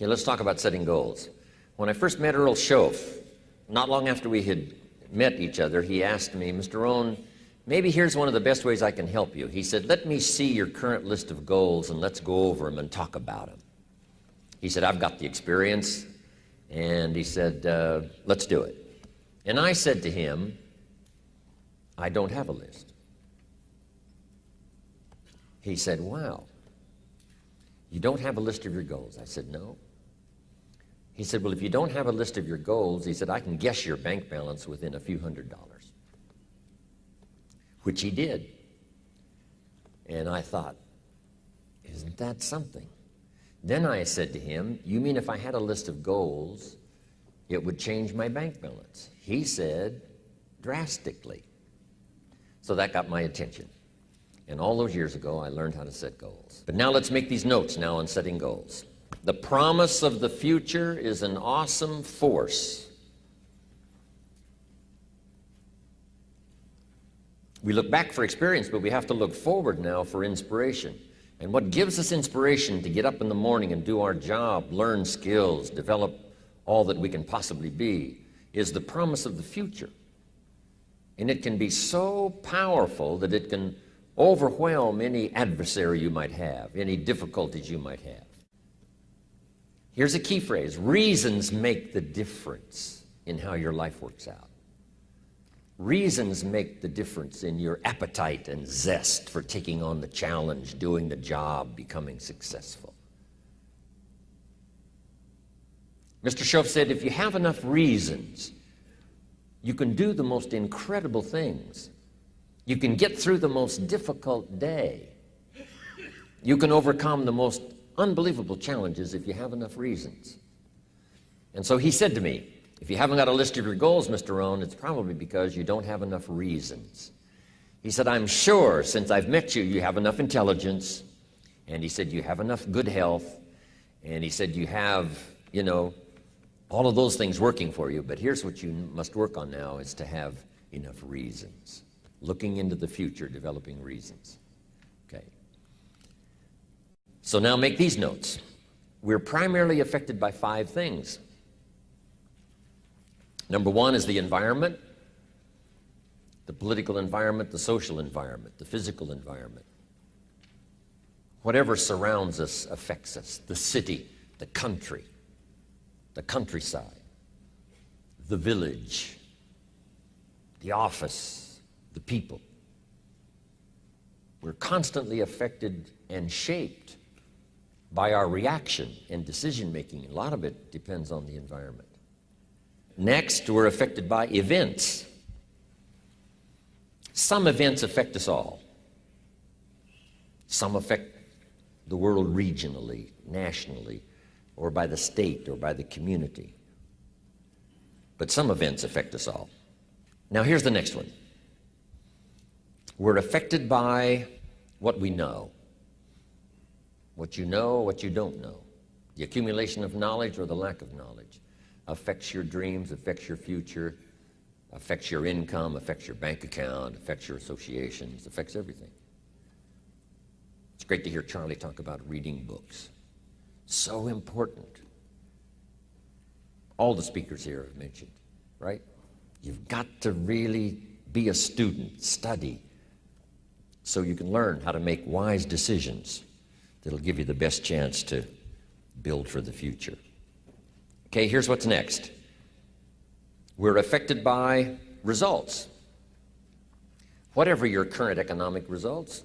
Okay, let's talk about setting goals. When I first met Earl Schoaf, not long after we had met each other, he asked me, Mr. Rohn, maybe here's one of the best ways I can help you. He said, let me see your current list of goals and let's go over them and talk about them. He said, I've got the experience. And he said, let's do it. And I said to him, I don't have a list. He said, wow, you don't have a list of your goals? I said, no. He said, well, if you don't have a list of your goals, he said, I can guess your bank balance within a few $100s, which he did. And I thought, isn't that something? Then I said to him, you mean if I had a list of goals, it would change my bank balance? He said, drastically. So that got my attention. And all those years ago, I learned how to set goals. But now let's make these notes now on setting goals. The promise of the future is an awesome force. We look back for experience, but we have to look forward now for inspiration. And what gives us inspiration to get up in the morning and do our job, learn skills, develop all that we can possibly be, is the promise of the future. And it can be so powerful that it can overwhelm any adversary you might have, any difficulties you might have. Here's a key phrase: reasons make the difference in how your life works out. Reasons make the difference in your appetite and zest for taking on the challenge, doing the job, becoming successful. Mr. Schoaf said, if you have enough reasons, you can do the most incredible things. You can get through the most difficult day. You can overcome the most unbelievable challenges if you have enough reasons. And so he said to me, if you haven't got a list of your goals, Mr. Rohn, it's probably because you don't have enough reasons. He said, I'm sure since I've met you, you have enough intelligence. And he said, you have enough good health. And he said, you have, all of those things working for you. But here's what you must work on now, is to have enough reasons. Looking into the future, developing reasons. Okay. So now make these notes. We're primarily affected by 5 things. Number 1 is the environment, the political environment, the social environment, the physical environment. Whatever surrounds us affects us. The city, the country, the countryside, the village, the office, the people. We're constantly affected and shaped by our reaction and decision-making. A lot of it depends on the environment. Next, we're affected by events. Some events affect us all. Some affect the world regionally, nationally, or by the state, or by the community. But some events affect us all. Now here's the next one. We're affected by what we know. What you know, what you don't know. The accumulation of knowledge or the lack of knowledge affects your dreams, affects your future, affects your income, affects your bank account, affects your associations, affects everything. It's great to hear Charlie talk about reading books. So important. All the speakers here have mentioned, right? You've got to really be a student, study, so you can learn how to make wise decisions that'll give you the best chance to build for the future. Okay, here's what's next. We're affected by results. Whatever your current economic results,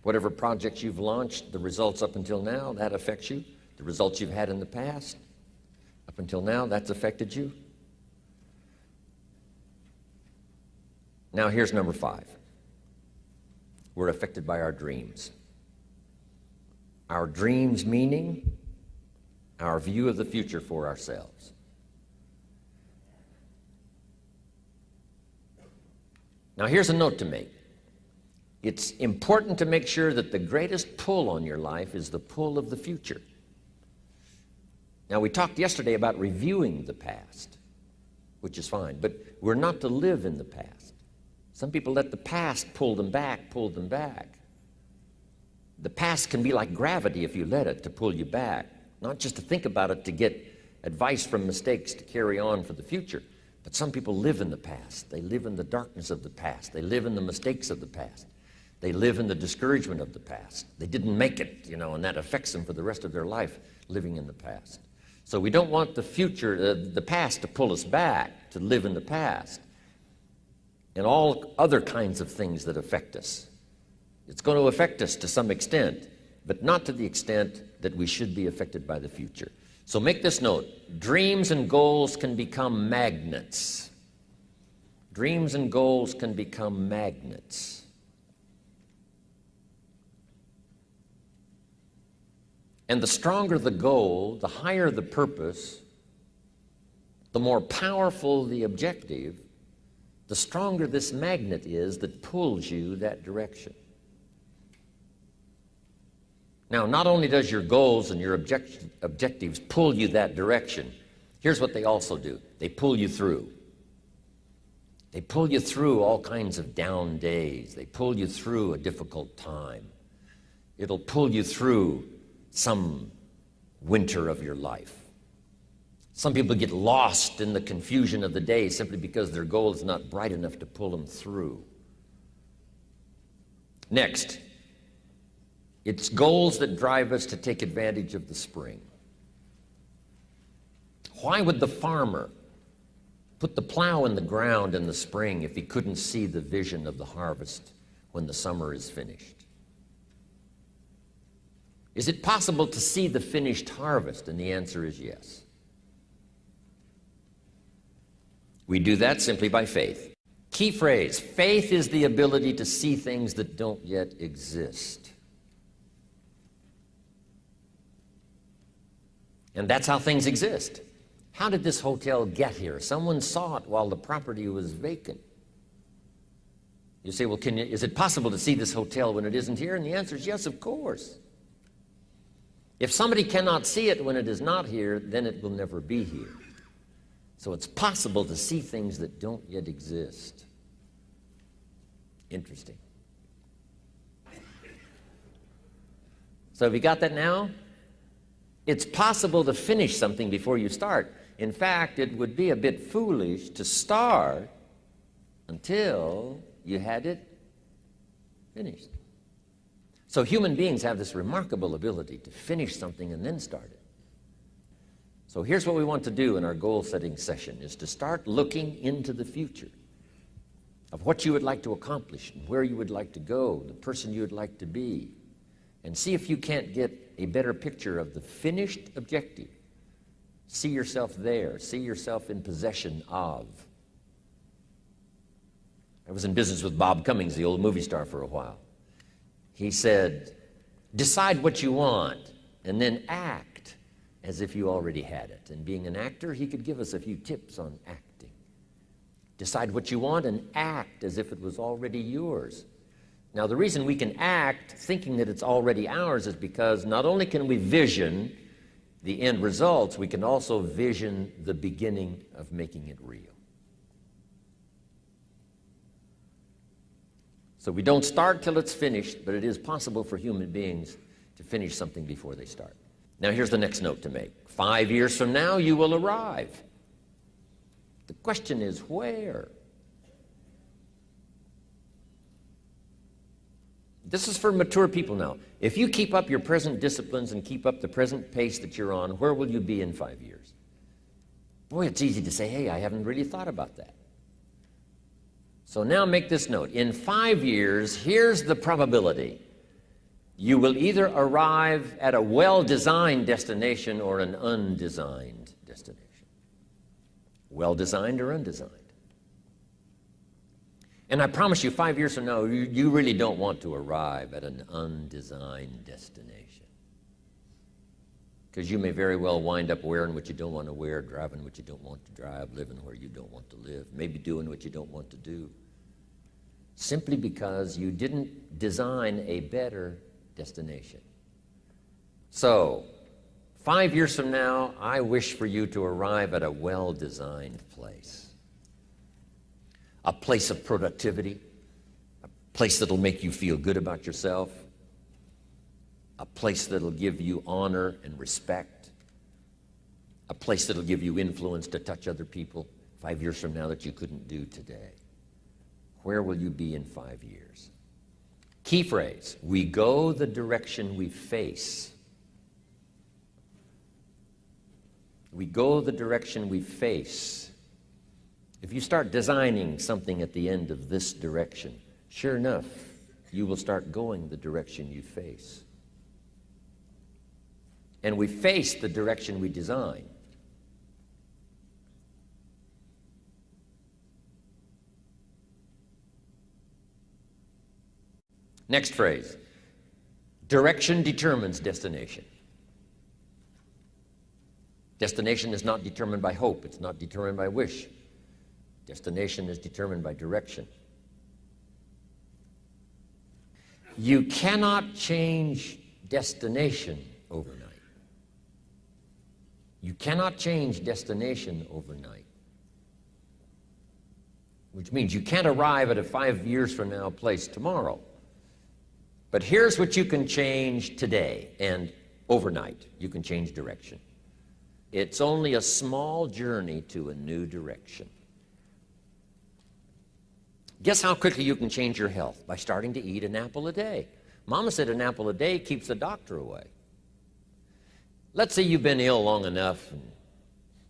whatever projects you've launched, the results up until now, that affects you. The results you've had in the past, up until now, that's affected you. Now here's number 5. We're affected by our dreams. Our dreams meaning our view of the future for ourselves. Now here's a note to make. It's important to make sure that the greatest pull on your life is the pull of the future. Now we talked yesterday about reviewing the past, which is fine, but we're not to live in the past. Some people let the past pull them back, pull them back. The past can be like gravity if you let it to pull you back. Not just to think about it to get advice from mistakes to carry on for the future, but some people live in the past. They live in the darkness of the past. They live in the mistakes of the past. They live in the discouragement of the past. They didn't make it, and that affects them for the rest of their life, living in the past. So we don't want the future, the past, to pull us back, to live in the past, and all other kinds of things that affect us. It's going to affect us to some extent, but not to the extent that we should be affected by the future. So make this note: dreams and goals can become magnets. Dreams and goals can become magnets. And the stronger the goal, the higher the purpose, the more powerful the objective, the stronger this magnet is that pulls you that direction. Now, not only does your goals and your objectives pull you that direction, here's what they also do. They pull you through. They pull you through all kinds of down days. They pull you through a difficult time. It'll pull you through some winter of your life. Some people get lost in the confusion of the day simply because their goal is not bright enough to pull them through. Next, it's goals that drive us to take advantage of the spring. Why would the farmer put the plow in the ground in the spring if he couldn't see the vision of the harvest when the summer is finished? Is it possible to see the finished harvest? And the answer is yes. We do that simply by faith. Key phrase: faith is the ability to see things that don't yet exist. And that's how things exist. How did this hotel get here? Someone saw it while the property was vacant. You say, well, is it possible to see this hotel when it isn't here? And the answer is yes, of course. If somebody cannot see it when it is not here, then it will never be here. So it's possible to see things that don't yet exist. Interesting. So have you got that now? It's possible to finish something before you start. In fact, it would be a bit foolish to start until you had it finished. So human beings have this remarkable ability to finish something and then start it. So here's what we want to do in our goal-setting session, is to start looking into the future of what you would like to accomplish and where you would like to go, the person you would like to be, and see if you can't get a better picture of the finished objective. See yourself there. See yourself in possession of. I was in business with Bob Cummings, the old movie star, for a while. He said, decide what you want and then act as if you already had it. And being an actor, he could give us a few tips on acting. Decide what you want and act as if it was already yours. Now, the reason we can act thinking that it's already ours is because not only can we vision the end results, we can also vision the beginning of making it real. So we don't start till it's finished, but it is possible for human beings to finish something before they start. Now, here's the next note to make. 5 years from now, you will arrive. The question is, where? This is for mature people now. If you keep up your present disciplines and keep up the present pace that you're on, where will you be in 5 years? Boy, it's easy to say, hey, I haven't really thought about that. So now make this note. In 5 years, here's the probability. You will either arrive at a well-designed destination or an undesigned destination. Well-designed or undesigned. And I promise you, 5 years from now, you really don't want to arrive at an undesigned destination. Because you may very well wind up wearing what you don't want to wear, driving what you don't want to drive, living where you don't want to live, maybe doing what you don't want to do. Simply because you didn't design a better destination. So, 5 years from now, I wish for you to arrive at a well-designed place. A place of productivity, a place that'll make you feel good about yourself, a place that'll give you honor and respect, a place that'll give you influence to touch other people 5 years from now that you couldn't do today. Where will you be in 5 years? Key phrase, we go the direction we face. We go the direction we face. If you start designing something at the end of this direction, sure enough, you will start going the direction you face. And we face the direction we design. Next phrase, direction determines destination. Destination is not determined by hope. It's not determined by wish. Destination is determined by direction. You cannot change destination overnight. You cannot change destination overnight. Which means you can't arrive at a 5 years from now place tomorrow. But here's what you can change today and overnight. You can change direction. It's only a small journey to a new direction. Guess how quickly you can change your health? By starting to eat an apple a day. Mama said an apple a day keeps the doctor away. Let's say you've been ill long enough and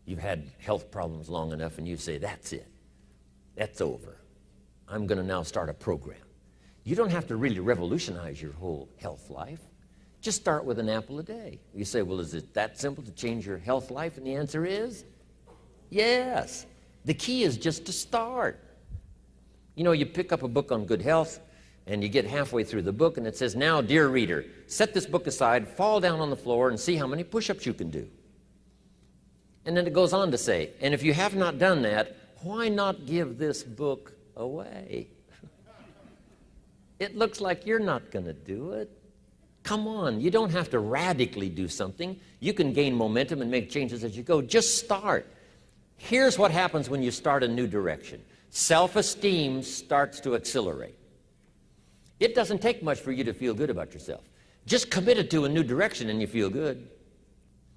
you've had health problems long enough and you say, that's it. That's over. I'm going to now start a program. You don't have to really revolutionize your whole health life. Just start with an apple a day. You say, well, is it that simple to change your health life? And the answer is yes. The key is just to start. You know, you pick up a book on good health, and you get halfway through the book, and it says, now, dear reader, set this book aside, fall down on the floor, and see how many push-ups you can do. And then it goes on to say, and if you have not done that, why not give this book away? It looks like you're not going to do it. Come on, you don't have to radically do something. You can gain momentum and make changes as you go. Just start. Here's what happens when you start a new direction. Self-esteem starts to accelerate. It doesn't take much for you to feel good about yourself. Just commit it to a new direction and you feel good.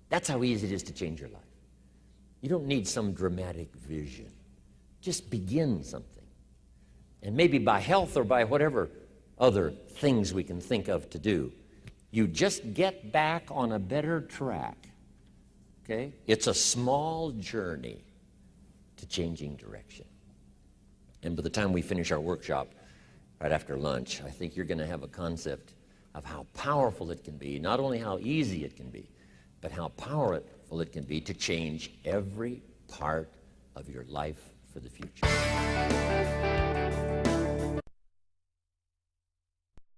That's how easy it is to change your life. You don't need some dramatic vision. Just begin something. And maybe by health or by whatever other things we can think of to do, you just get back on a better track. Okay? It's a small journey to changing direction. And by the time we finish our workshop right after lunch, I think you're going to have a concept of how powerful it can be, not only how easy it can be, but how powerful it can be to change every part of your life for the future.